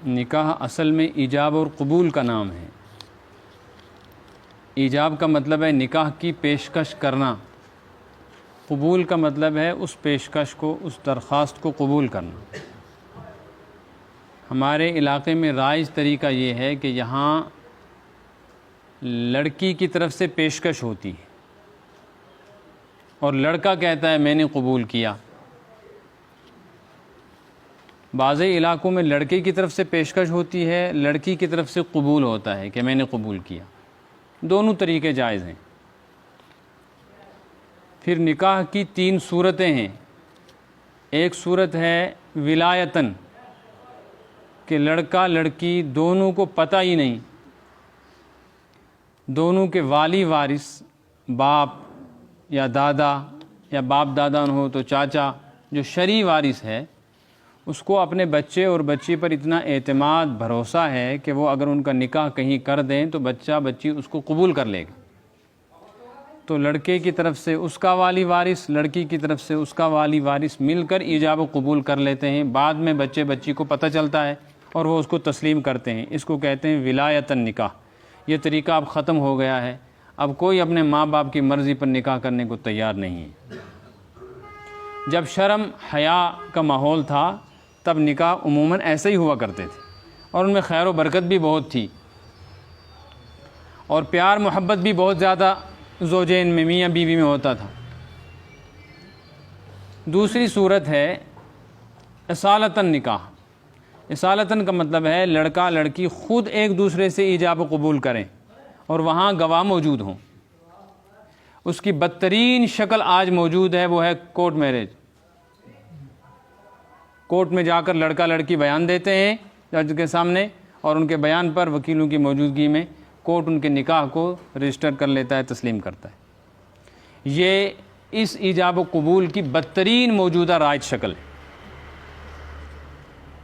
نکاح اصل میں ایجاب اور قبول کا نام ہے۔ ایجاب کا مطلب ہے نکاح کی پیشکش کرنا، قبول کا مطلب ہے اس پیشکش کو، اس درخواست کو قبول کرنا۔ ہمارے علاقے میں رائج طریقہ یہ ہے کہ یہاں لڑکی کی طرف سے پیشکش ہوتی ہے اور لڑکا کہتا ہے میں نے قبول کیا۔ بعض علاقوں میں لڑکے کی طرف سے پیشکش ہوتی ہے، لڑکی کی طرف سے قبول ہوتا ہے کہ میں نے قبول کیا۔ دونوں طریقے جائز ہیں۔ پھر نکاح کی 3 صورتیں ہیں۔ ایک صورت ہے ولایتاً، کہ لڑکا لڑکی دونوں کو پتہ ہی نہیں، دونوں کے والی وارث باپ یا دادا یا باپ دادا نہ ہو تو چاچا، جو شرعی وارث ہے، اس کو اپنے بچے اور بچی پر اتنا اعتماد بھروسہ ہے کہ وہ اگر ان کا نکاح کہیں کر دیں تو بچہ بچی اس کو قبول کر لے گا۔ تو لڑکے کی طرف سے اس کا والی وارث، لڑکی کی طرف سے اس کا والی وارث مل کر ایجاب و قبول کر لیتے ہیں۔ بعد میں بچے بچی کو پتہ چلتا ہے اور وہ اس کو تسلیم کرتے ہیں۔ اس کو کہتے ہیں ولایتاً نکاح۔ یہ طریقہ اب ختم ہو گیا ہے، اب کوئی اپنے ماں باپ کی مرضی پر نکاح کرنے کو تیار نہیں ہے۔ جب شرم حیا کا ماحول تھا تب نکاح عموماً ایسے ہی ہوا کرتے تھے، اور ان میں خیر و برکت بھی بہت تھی، اور پیار محبت بھی بہت زیادہ زوجین میں، میاں بیوی میں ہوتا تھا۔ دوسری صورت ہے اصالتاً نکاح۔ اصالتاً کا مطلب ہے لڑکا لڑکی خود ایک دوسرے سے ایجاب و قبول کریں اور وہاں گواہ موجود ہوں۔ اس کی بدترین شکل آج موجود ہے، وہ ہے کورٹ میرج۔ کورٹ میں جا کر لڑکا لڑکی بیان دیتے ہیں جج کے سامنے، اور ان کے بیان پر وکیلوں کی موجودگی میں کورٹ ان کے نکاح کو رجسٹر کر لیتا ہے، تسلیم کرتا ہے۔ یہ اس ایجاب و قبول کی بدترین موجودہ رائج شکل ہے۔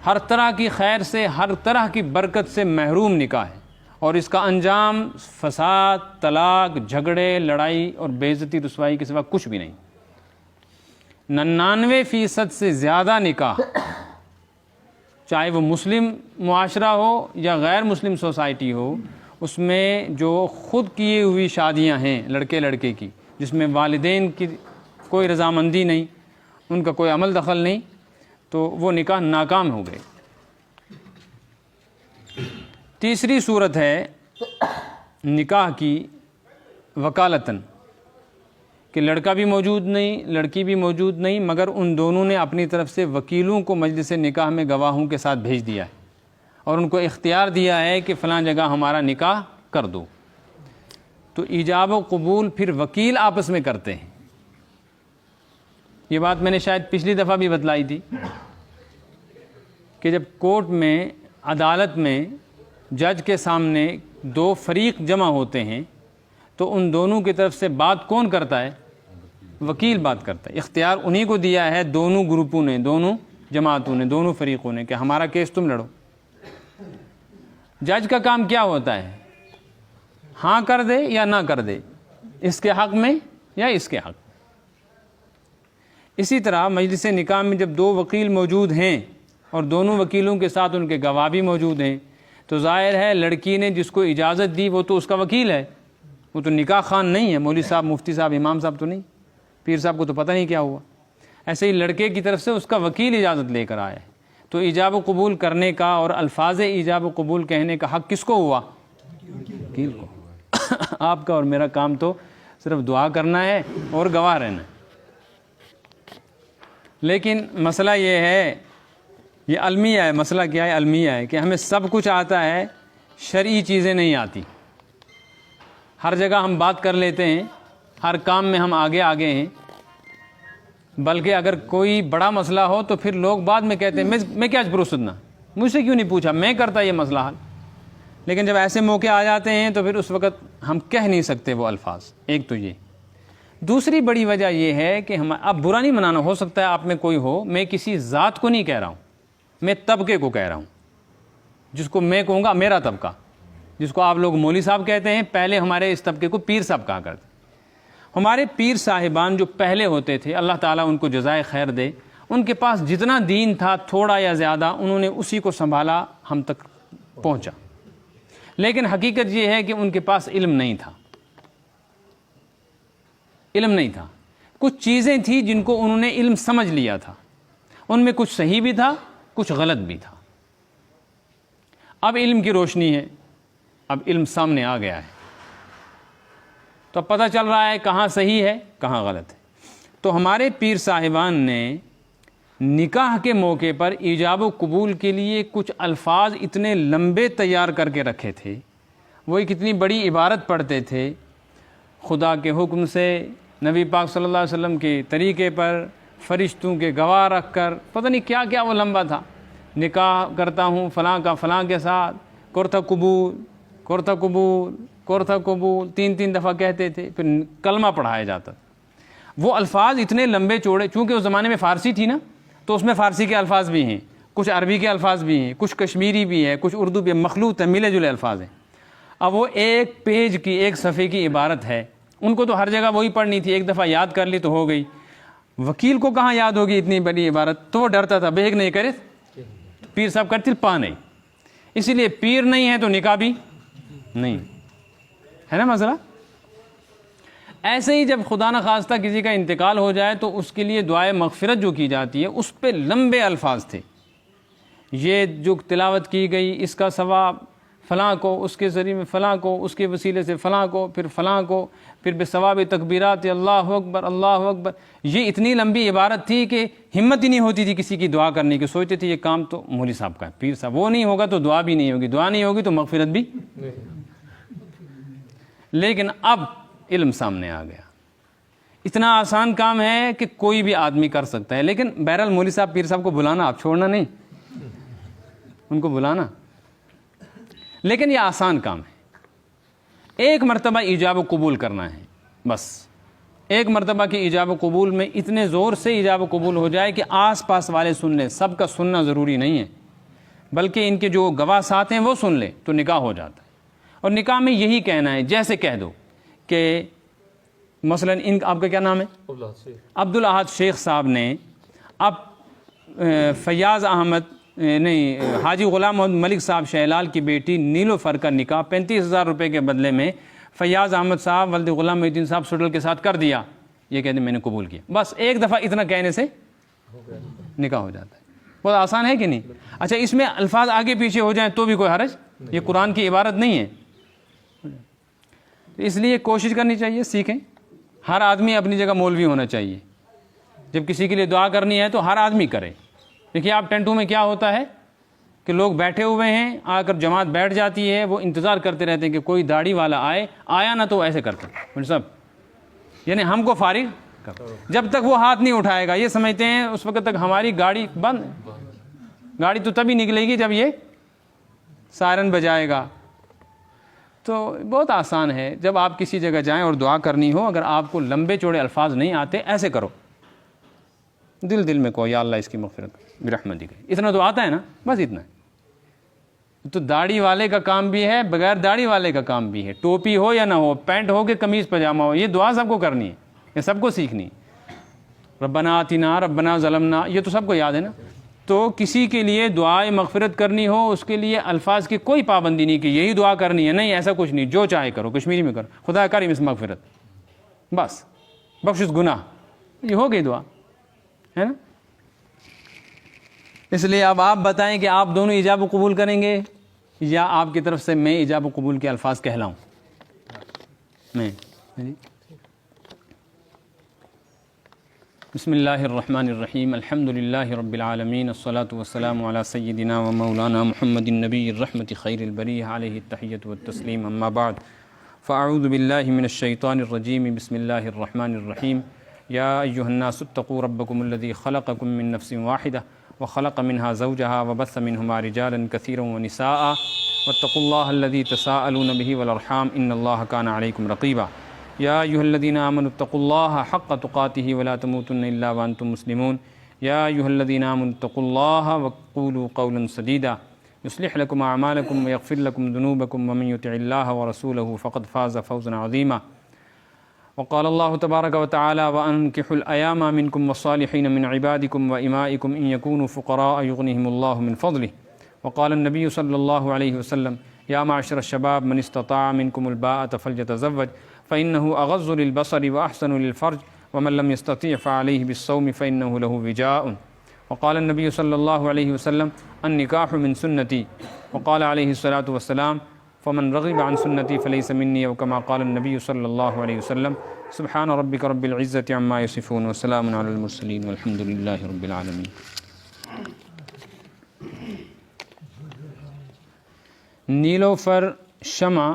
ہر طرح کی خیر سے، ہر طرح کی برکت سے محروم نکاح ہے، اور اس کا انجام فساد، طلاق، جھگڑے، لڑائی اور بے عزتی رسوائی کے سوا کچھ بھی نہیں۔ 99% سے زیادہ نکاح، چاہے وہ مسلم معاشرہ ہو یا غیر مسلم سوسائٹی ہو، اس میں جو خود کیے ہوئی شادیاں ہیں لڑکے لڑکے کی، جس میں والدین کی کوئی رضامندی نہیں، ان کا کوئی عمل دخل نہیں، تو وہ نکاح ناکام ہو گئے۔ تیسری صورت ہے نکاح کی وکالتاً، کہ لڑکا بھی موجود نہیں، لڑکی بھی موجود نہیں، مگر ان دونوں نے اپنی طرف سے وکیلوں کو مجلس نکاح میں گواہوں کے ساتھ بھیج دیا ہے اور ان کو اختیار دیا ہے کہ فلاں جگہ ہمارا نکاح کر دو۔ تو ایجاب و قبول پھر وکیل آپس میں کرتے ہیں۔ یہ بات میں نے شاید پچھلی دفعہ بھی بتلائی تھی کہ جب کورٹ میں، عدالت میں جج کے سامنے 2 فریق جمع ہوتے ہیں تو ان دونوں کی طرف سے بات کون کرتا ہے؟ وکیل بات کرتا ہے۔ اختیار انہی کو دیا ہے دونوں گروپوں نے، دونوں جماعتوں نے، دونوں فریقوں نے، کہ ہمارا کیس تم لڑو۔ جج کا کام کیا ہوتا ہے؟ ہاں کر دے یا نہ کر دے، اس کے حق میں یا اس کے حق۔ اسی طرح مجلس نکاح میں جب 2 وکیل موجود ہیں اور دونوں وکیلوں کے ساتھ ان کے گواہ بھی موجود ہیں، تو ظاہر ہے لڑکی نے جس کو اجازت دی وہ تو اس کا وکیل ہے، وہ تو نکاح خان نہیں ہے، مولوی صاحب، مفتی صاحب، امام صاحب تو نہیں، پیر صاحب کو تو پتہ نہیں کیا ہوا۔ ایسے ہی لڑکے کی طرف سے اس کا وکیل اجازت لے کر آیا ہے، تو ایجاب و قبول کرنے کا اور الفاظ ایجاب و قبول کہنے کا حق کس کو ہوا؟ وکیل کو۔ آپ کا اور میرا کام تو صرف دعا کرنا ہے اور گواہ رہنا ہے۔ لیکن مسئلہ یہ ہے، یہ المیہ ہے، مسئلہ کیا ہے؟ المیہ ہے کہ ہمیں سب کچھ آتا ہے، شرعی چیزیں نہیں آتی۔ ہر جگہ ہم بات کر لیتے ہیں، ہر کام میں ہم آگے آگے ہیں، بلکہ اگر کوئی بڑا مسئلہ ہو تو پھر لوگ بعد میں کہتے ہیں میں کیا پرسدنا، مجھ سے کیوں نہیں پوچھا، میں کرتا یہ مسئلہ حل۔ لیکن جب ایسے موقع آ جاتے ہیں تو پھر اس وقت ہم کہہ نہیں سکتے وہ الفاظ۔ ایک تو یہ۔ دوسری بڑی وجہ یہ ہے کہ اب برا نہیں منانا، ہو سکتا ہے آپ میں کوئی ہو، میں کسی ذات کو نہیں کہہ رہا ہوں، میں طبقے کو کہہ رہا ہوں، جس کو میں کہوں گا میرا طبقہ، جس کو آپ لوگ مولوی صاحب کہتے ہیں، پہلے ہمارے اس طبقے کو پیر صاحب کہا کرتے۔ ہمارے پیر صاحبان جو پہلے ہوتے تھے، اللہ تعالیٰ ان کو جزائے خیر دے، ان کے پاس جتنا دین تھا تھوڑا یا زیادہ انہوں نے اسی کو سنبھالا، ہم تک پہنچا. لیکن حقیقت یہ ہے کہ ان کے پاس علم نہیں تھا. علم نہیں تھا. کچھ چیزیں تھیں جن کو انہوں نے علم سمجھ لیا تھا، ان میں کچھ صحیح بھی تھا کچھ غلط بھی تھا. اب علم کی روشنی ہے، اب علم سامنے آ گیا ہے، تو اب پتہ چل رہا ہے کہاں صحیح ہے کہاں غلط ہے. تو ہمارے پیر صاحبان نے نکاح کے موقع پر ایجاب و قبول کے لیے کچھ الفاظ اتنے لمبے تیار کر کے رکھے تھے. وہ ایک اتنی بڑی عبارت پڑھتے تھے، خدا کے حکم سے نبی پاک صلی اللہ علیہ وسلم کے طریقے پر فرشتوں کے گواہ رکھ کر، پتہ نہیں کیا کیا وہ لمبا تھا. نکاح کرتا ہوں فلاں کا فلاں کے ساتھ، کرتا قبول کرتا قبول کرتا قبول، 3 دفعہ کہتے تھے. پھر کلمہ پڑھایا جاتا. وہ الفاظ اتنے لمبے چوڑے، چونکہ اس زمانے میں فارسی تھی نا، تو اس میں فارسی کے الفاظ بھی ہیں، کچھ عربی کے الفاظ بھی ہیں، کچھ کشمیری بھی ہے، کچھ اردو بھی، مخلوط ہے، ملے جلے الفاظ ہیں. اب وہ ایک پیج کی ایک صفحے کی عبارت ہے، ان کو تو ہر جگہ وہی پڑھنی تھی. ایک دفعہ یاد کر لی تو ہو گئی. وکیل کو کہاں یاد ہوگی اتنی بڑی عبارت؟ تو وہ ڈرتا تھا بیگ نہیں کرے، پیر صاحب کرتے پا نہیں. اسی لیے پیر نہیں ہے تو نکاح بھی نہیں ہے نا مسئلہ. ایسے ہی جب خدا نہ خواستہ کسی کا انتقال ہو جائے تو اس کے لیے دعائے مغفرت جو کی جاتی ہے اس پہ لمبے الفاظ تھے. یہ جو تلاوت کی گئی اس کا ثواب فلاں کو، اس کے ذریعے میں فلاں کو، اس کے وسیلے سے فلاں کو، پھر فلاں کو، پھر بے ثواب تکبیرات اللہ اکبر اللہ اکبر. یہ اتنی لمبی عبارت تھی کہ ہمت ہی نہیں ہوتی تھی کسی کی دعا کرنے کی. سوچتے تھے یہ کام تو مولوی صاحب کا ہے، پیر صاحب، وہ نہیں ہوگا تو دعا بھی نہیں ہوگی، دعا نہیں ہوگی تو مغفرت بھی. لیکن اب علم سامنے آ گیا. اتنا آسان کام ہے کہ کوئی بھی آدمی کر سکتا ہے. لیکن بہرحال مولوی صاحب پیر صاحب کو بلانا، آپ چھوڑنا نہیں، ان کو بلانا. لیکن یہ آسان کام ہے. ایک مرتبہ ایجاب و قبول کرنا ہے بس. ایک مرتبہ کی ایجاب و قبول میں اتنے زور سے ایجاب و قبول ہو جائے کہ آس پاس والے سن لیں. سب کا سننا ضروری نہیں ہے، بلکہ ان کے جو گواہ ساتھ ہیں وہ سن لیں تو نکاح ہو جاتا ہے. اور نکاح میں یہی کہنا ہے، جیسے کہہ دو کہ مثلا آپ کا کیا نام ہے؟ عبدالاحد شیخ صاحب نے اب فیاض احمد نہیں حاجی غلام محمد ملک صاحب شہلال کی بیٹی نیلوفر کا نکاح 35,000 روپے کے بدلے میں فیاض احمد صاحب ولد غلام محی الدین صاحب سڈل کے ساتھ کر دیا. یہ کہتے ہیں میں نے قبول کیا. بس ایک دفعہ اتنا کہنے سے نکاح ہو جاتا ہے. بہت آسان ہے کہ نہیں؟ اچھا اس میں الفاظ آگے پیچھے ہو جائیں تو بھی کوئی حرج، یہ قرآن کی عبارت نہیں ہے. اس لیے کوشش کرنی چاہیے سیکھیں. ہر آدمی اپنی جگہ مولوی ہونا چاہیے. جب کسی کے لیے دعا کرنی ہے تو ہر آدمی کرے. دیکھیے آپ ٹینٹوں میں کیا ہوتا ہے کہ لوگ بیٹھے ہوئے ہیں، آ کر جماعت بیٹھ جاتی ہے، وہ انتظار کرتے رہتے ہیں کہ کوئی داڑھی والا آئے. آیا نہ تو ایسے کرتے ہیں سب، یعنی ہم کو فارغ کر. جب تک وہ ہاتھ نہیں اٹھائے گا یہ سمجھتے ہیں اس وقت تک ہماری گاڑی بند. گاڑی تو تبھی نکلے گی جب یہ سائرن بجائے گا. تو بہت آسان ہے. جب آپ کسی جگہ جائیں اور دعا کرنی ہو، اگر آپ کو لمبے چوڑے الفاظ نہیں آتے ایسے کرو، دل میں کو یا اللہ اس کی مغفرت برحمتک، اتنا تو آتا ہے نا، بس اتنا ہے. تو داڑھی والے کا کام بھی ہے، بغیر داڑھی والے کا کام بھی ہے. ٹوپی ہو یا نہ ہو، پینٹ ہو کہ قمیض پاجامہ ہو، یہ دعا سب کو کرنی ہے، یہ سب کو سیکھنی ہے. ربنا آتنا ربنا ظلمنا، یہ تو سب کو یاد ہے نا. تو کسی کے لیے دعائے مغفرت کرنی ہو اس کے لیے الفاظ کی کوئی پابندی نہیں کہ یہی دعا کرنی ہے، نہیں ایسا کچھ نہیں. جو چاہے کرو، کشمیری میں کرو، خدا کریم اس مغفرت، بس بخشش گناہ، یہ ہو گئی دعا ہے نا. اس لیے اب آپ بتائیں کہ آپ دونوں ایجاب و قبول کریں گے یا آپ کی طرف سے میں ایجاب و قبول کے الفاظ کہلاؤں؟ میں بسم اللہ الرحمن الرحیم الحمد للہ رب العالمین الصلاة والسلام علی سیدنا و مولانا محمد النبی الرحمت خیر البریہ علیہ التحیۃ والتسلیم. اما بعد فاعوذ باللہ من الشیطان الرجیم بسم اللہ الرحمن الرحیم. یا ایھا الناس اتقوا ربکم الذی خلقکم من نفس واحدہ وخلق منها زوجها وبث منهما رجالا كثيرا ونساء واتقوا الله الذي تساءلون به والارحام ان الله كان عليكم رقيبا. يا ايها الذين امنوا اتقوا الله حق تقاته ولا تموتن الا وانتم مسلمون. يا ايها الذين امنوا اتقوا الله وقولوا قولا سديدا يصلح لكم اعمالكم ويغفر لكم ذنوبكم ومن يطع الله ورسوله فقد فاز فوزا عظيما. وقال الله تبارك وتعالى وأنكحوا الأيام منكم والصالحين من عبادكم وإمائكم إن يكونوا فقراء يغنيهم الله من فضله. وقال النبي صلى الله عليه وسلم يا معشر الشباب من استطاع منكم الباءة فليتزوج فإنه أغض للبصر وأحسن للفرج ومن لم يستطيع فعليه بالصوم فإنه له وجاء. وقال النبي صلى الله عليه وسلم النكاح من سنتي. وقال عليه الصلاة والسلام فمن رغب عن سنتي فليس مني. وكما قال النبي صلى الله عليه وسلم سبحان ربك رب العزة عما يصفون وسلام على المرسلين والحمد لله رب العالمين. نیلوفر شمع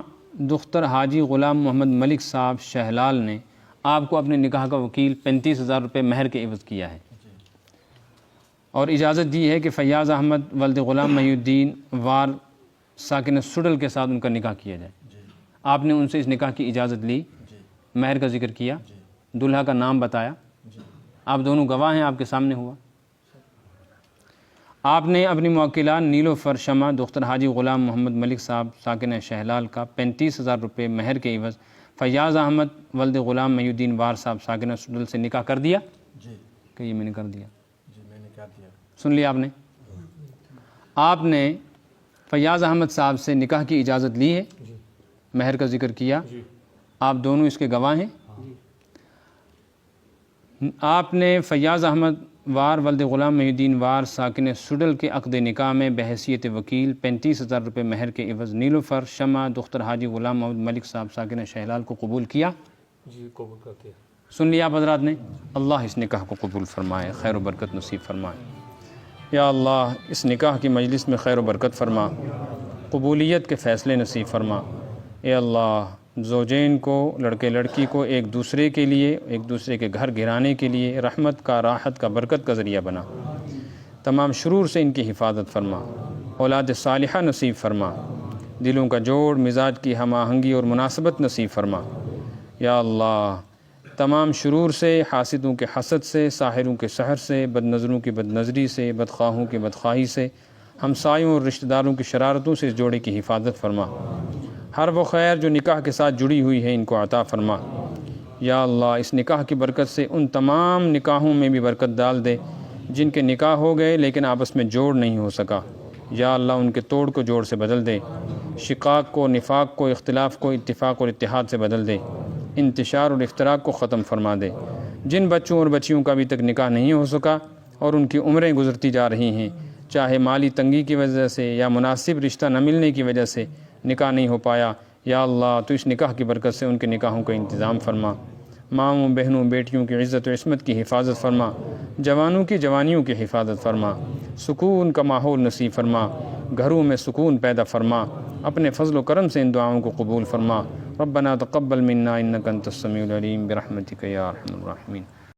دختر حاجی غلام محمد ملک صاحب شہلال نے آپ کو اپنے نکاح کا وکیل 35,000 روپے مہر کے عوض کیا ہے اور اجازت دی ہے کہ فیاض احمد ولد غلام محی الدین وار ساکن سڈل کے ساتھ ان کا نکاح کیا جائے. آپ نے ان سے اس نکاح کی اجازت لی, مہر کا ذکر کیا, دلہا کا نام بتایا, آپ دونوں گواہ ہیں, آپ کے سامنے ہوا. آپ نے اپنی موکلہ نیلوفر شمع دختر حاجی غلام محمد ملک صاحب ساکن شہلال کا 35,000 روپے مہر کے عوض فیاض احمد ولد غلام محی الدین وار صاحب ساکن سڈل سے نکاح کر دیا. کہ یہ میں نے کر دیا, سن لیا آپ نے. آپ نے فیاض احمد صاحب سے نکاح کی اجازت لی ہے, مہر کا ذکر کیا, آپ دونوں اس کے گواہ ہیں. آپ نے فیاض احمد وار ولد غلام محی الدین وار ساکن سڈل کے عقد نکاح میں بحیثیت وکیل 35,000 روپے مہر کے عوض نیلوفر شمع دختر حاجی غلام محمد ملک صاحب ساکن شہلال کو قبول کیا. جی قبول کرتے ہیں. سن لیا آپ حضرات نے. اللہ اس نکاح کو قبول فرمائے, خیر و برکت نصیب فرمائے. یا اللہ اس نکاح کی مجلس میں خیر و برکت فرما, قبولیت کے فیصلے نصیب فرما. اے اللہ زوجین کو, لڑکے لڑکی کو ایک دوسرے کے لیے, ایک دوسرے کے گھر گرانے کے لیے رحمت کا, راحت کا, برکت کا ذریعہ بنا. تمام شرور سے ان کی حفاظت فرما, اولاد صالحہ نصیب فرما, دلوں کا جوڑ, مزاج کی ہم آہنگی اور مناسبت نصیب فرما. یا اللہ تمام شرور سے, حاسدوں کے حسد سے, ساحروں کے سحر سے, بد نظروں کی بد نظری سے, بدخواہوں کی بدخواہی سے, ہمسایوں اور رشتہ داروں کی شرارتوں سے اس جوڑے کی حفاظت فرما. ہر وہ خیر جو نکاح کے ساتھ جڑی ہوئی ہے ان کو عطا فرما. یا اللہ اس نکاح کی برکت سے ان تمام نکاحوں میں بھی برکت ڈال دے جن کے نکاح ہو گئے لیکن آپس میں جوڑ نہیں ہو سکا. یا اللہ ان کے توڑ کو جوڑ سے بدل دے, شقاق کو, نفاق کو, اختلاف کو اتفاق اور اتحاد سے بدل دے, انتشار اور افتراق کو ختم فرما دے. جن بچوں اور بچیوں کا ابھی تک نکاح نہیں ہو سکا اور ان کی عمریں گزرتی جا رہی ہیں, چاہے مالی تنگی کی وجہ سے یا مناسب رشتہ نہ ملنے کی وجہ سے نکاح نہیں ہو پایا, یا اللہ تو اس نکاح کی برکت سے ان کے نکاحوں کا انتظام فرما. ماؤں, بہنوں, بیٹیوں کی عزت و عصمت کی حفاظت فرما, جوانوں کی جوانیوں کی حفاظت فرما, سکون کا ماحول نصیب فرما, گھروں میں سکون پیدا فرما. اپنے فضل و کرم سے ان دعاؤں کو قبول فرما. ربنا تقبل منا انک انت السمیع العلیم برحمتک یا ارحم الراحمین.